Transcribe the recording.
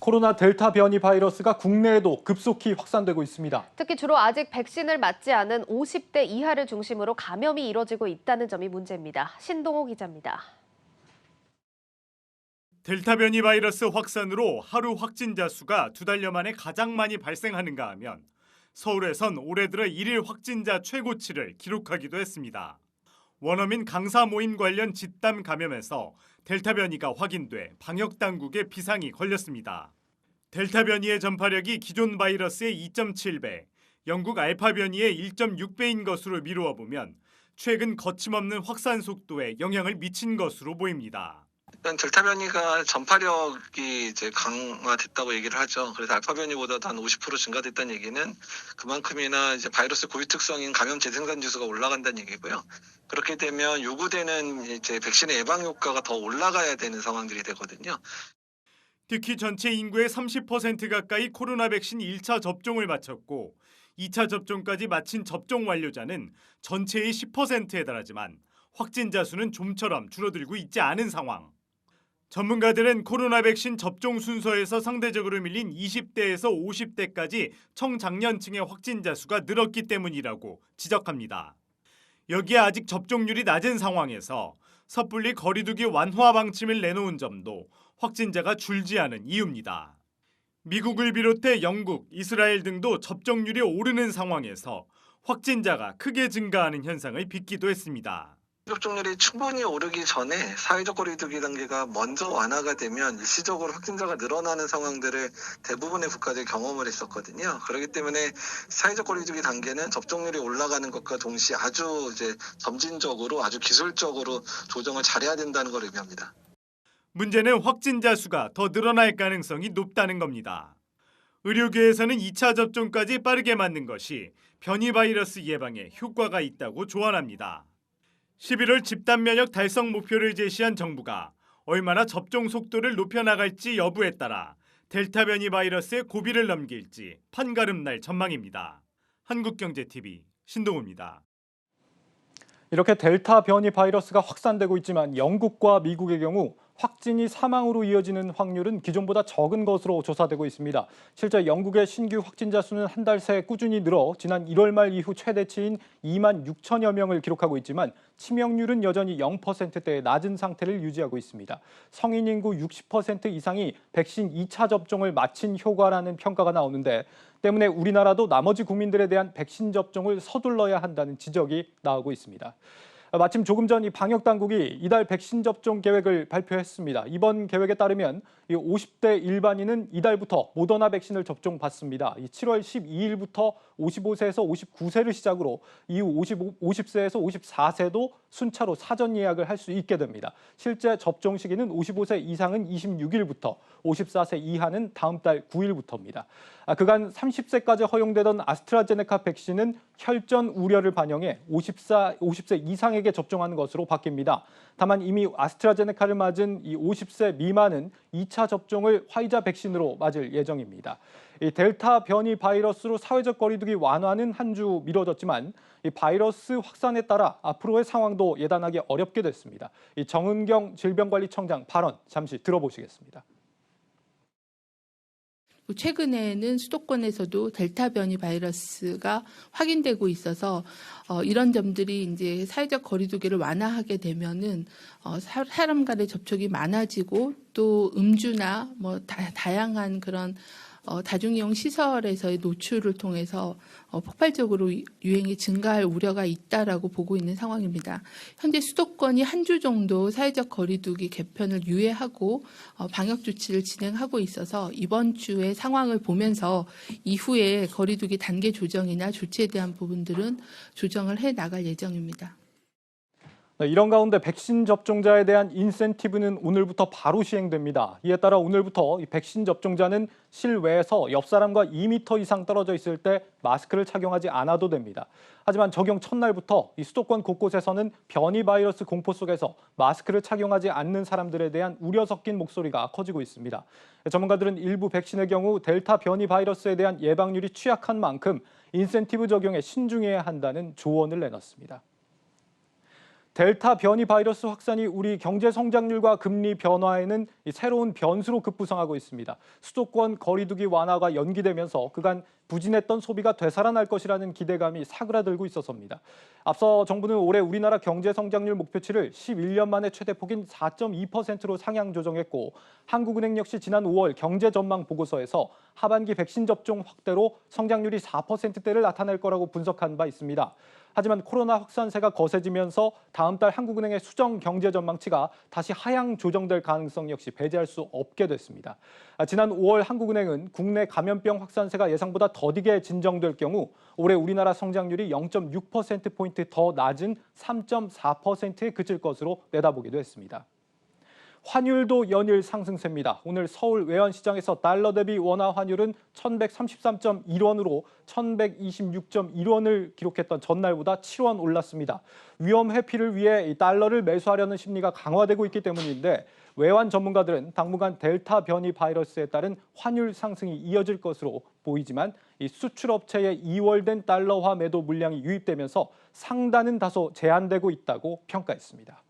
코로나 델타 변이 바이러스가 국내에도 급속히 확산되고 있습니다. 특히 주로 아직 백신을 맞지 않은 50대 이하를 중심으로 감염이 이뤄지고 있다는 점이 문제입니다. 신동호 기자입니다. 델타 변이 바이러스 확산으로 하루 확진자 수가 2달여 만에 가장 많이 발생하는가 하면 서울에선 올해 들어 1일 확진자 최고치를 기록하기도 했습니다. 원어민 강사 모임 관련 집단 감염에서 델타 변이가 확인돼 방역 당국에 비상이 걸렸습니다. 델타 변이의 전파력이 기존 바이러스의 2.7배, 영국 알파 변이의 1.6배인 것으로 미루어 보면 최근 거침없는 확산 속도에 영향을 미친 것으로 보입니다. 일단 델타 변이가 전파력이 이제 강화됐다고 얘기를 하죠. 그래서 알파 변이보다도 한 50% 증가됐다는 얘기는 그만큼이나 이제 바이러스 고유 특성인 감염 재생산 지수가 올라간다는 얘기고요. 그렇게 되면 요구되는 이제 백신의 예방 효과가 더 올라가야 되는 상황들이 되거든요. 특히 전체 인구의 30% 가까이 코로나 백신 1차 접종을 마쳤고 2차 접종까지 마친 접종 완료자는 전체의 10%에 달하지만 확진자 수는 좀처럼 줄어들고 있지 않은 상황. 전문가들은 코로나 백신 접종 순서에서 상대적으로 밀린 20대에서 50대까지 청장년층의 확진자 수가 늘었기 때문이라고 지적합니다. 여기에 아직 접종률이 낮은 상황에서 섣불리 거리두기 완화 방침을 내놓은 점도 확진자가 줄지 않은 이유입니다. 미국을 비롯해 영국, 이스라엘 등도 접종률이 오르는 상황에서 확진자가 크게 증가하는 현상을 빚기도 했습니다. 접종률이 충분히 오르기 전에 사회적 거리두기 단계가 먼저 완화가 되면 일시적으로 확진자가 늘어나는 상황들을 대부분의 국가들이 경험을 했었거든요. 그렇기 때문에 사회적 거리두기 단계는 접종률이 올라가는 것과 동시에 아주 이제 점진적으로 아주 기술적으로 조정을 잘해야 된다는 걸 의미합니다. 문제는 확진자 수가 더 늘어날 가능성이 높다는 겁니다. 의료계에서는 2차 접종까지 빠르게 맞는 것이 변이 바이러스 예방에 효과가 있다고 조언합니다. 11월 집단 면역 달성 목표를 제시한 정부가 얼마나 접종 속도를 높여나갈지 여부에 따라 델타 변이 바이러스의 고비를 넘길지 판가름 날 전망입니다. 한국경제TV 신동우입니다. 이렇게 델타 변이 바이러스가 확산되고 있지만 영국과 미국의 경우 확진이 사망으로 이어지는 확률은 기존보다 적은 것으로 조사되고 있습니다. 실제 영국의 신규 확진자 수는 한 달 새 꾸준히 늘어 지난 1월 말 이후 최대치인 2만 6천여 명을 기록하고 있지만 치명률은 여전히 0%대의 낮은 상태를 유지하고 있습니다. 성인 인구 60% 이상이 백신 2차 접종을 마친 효과라는 평가가 나오는데 때문에 우리나라도 나머지 국민들에 대한 백신 접종을 서둘러야 한다는 지적이 나오고 있습니다. 마침 조금 전 이 방역 당국이 이달 백신 접종 계획을 발표했습니다. 이번 계획에 따르면 50대 일반인은 이달부터 모더나 백신을 접종받습니다. 7월 12일부터 55세에서 59세를 시작으로 이후 50세에서 54세도 순차로 사전 예약을 할 수 있게 됩니다. 실제 접종 시기는 55세 이상은 26일부터, 54세 이하는 다음 달 9일부터입니다. 그간 30세까지 허용되던 아스트라제네카 백신은 혈전 우려를 반영해 50세 이상에게 접종하는 것으로 바뀝니다. 다만 이미 아스트라제네카를 맞은 이 50세 미만은 2차 접종을 화이자 백신으로 맞을 예정입니다. 이 델타 변이 바이러스로 사회적 거리두기 완화는 한 주 미뤄졌지만 이 바이러스 확산에 따라 앞으로의 상황도 예단하기 어렵게 됐습니다. 이 정은경 질병관리청장 발언 잠시 들어보시겠습니다. 최근에는 수도권에서도 델타 변이 바이러스가 확인되고 있어서 이런 점들이 이제 사회적 거리두기를 완화하게 되면은 사람 간의 접촉이 많아지고 또 음주나 뭐 다양한 그런 다중이용 시설에서의 노출을 통해서 폭발적으로 유행이 증가할 우려가 있다라고 보고 있는 상황입니다. 현재 수도권이 한 주 정도 사회적 거리두기 개편을 유예하고 방역 조치를 진행하고 있어서 이번 주의 상황을 보면서 이후에 거리두기 단계 조정이나 조치에 대한 부분들은 조정을 해 나갈 예정입니다. 이런 가운데 백신 접종자에 대한 인센티브는 오늘부터 바로 시행됩니다. 이에 따라 오늘부터 백신 접종자는 실외에서 옆 사람과 2m 이상 떨어져 있을 때 마스크를 착용하지 않아도 됩니다. 하지만 적용 첫날부터 이 수도권 곳곳에서는 변이 바이러스 공포 속에서 마스크를 착용하지 않는 사람들에 대한 우려 섞인 목소리가 커지고 있습니다. 전문가들은 일부 백신의 경우 델타 변이 바이러스에 대한 예방률이 취약한 만큼 인센티브 적용에 신중해야 한다는 조언을 내놨습니다. 델타 변이 바이러스 확산이 우리 경제 성장률과 금리 변화에는 새로운 변수로 급부상하고 있습니다. 수도권 거리두기 완화가 연기되면서 그간 부진했던 소비가 되살아날 것이라는 기대감이 사그라들고 있어서입니다. 앞서 정부는 올해 우리나라 경제 성장률 목표치를 11년 만에 최대폭인 4.2%로 상향 조정했고, 한국은행 역시 지난 5월 경제 전망 보고서에서 하반기 백신 접종 확대로 성장률이 4%대를 나타낼 거라고 분석한 바 있습니다. 하지만 코로나 확산세가 거세지면서 다음 달 한국은행의 수정 경제 전망치가 다시 하향 조정될 가능성 역시 배제할 수 없게 됐습니다. 지난 5월 한국은행은 국내 감염병 확산세가 예상보다 더디게 진정될 경우 올해 우리나라 성장률이 0.6%포인트 더 낮은 3.4%에 그칠 것으로 내다보기도 했습니다. 환율도 연일 상승세입니다. 오늘 서울 외환시장에서 달러 대비 원화 환율은 1133.1원으로 1126.1원을 기록했던 전날보다 7원 올랐습니다. 위험 회피를 위해 달러를 매수하려는 심리가 강화되고 있기 때문인데, 외환 전문가들은 당분간 델타 변이 바이러스에 따른 환율 상승이 이어질 것으로 보이지만, 이 수출업체의 이월된 달러화 매도 물량이 유입되면서 상단은 다소 제한되고 있다고 평가했습니다.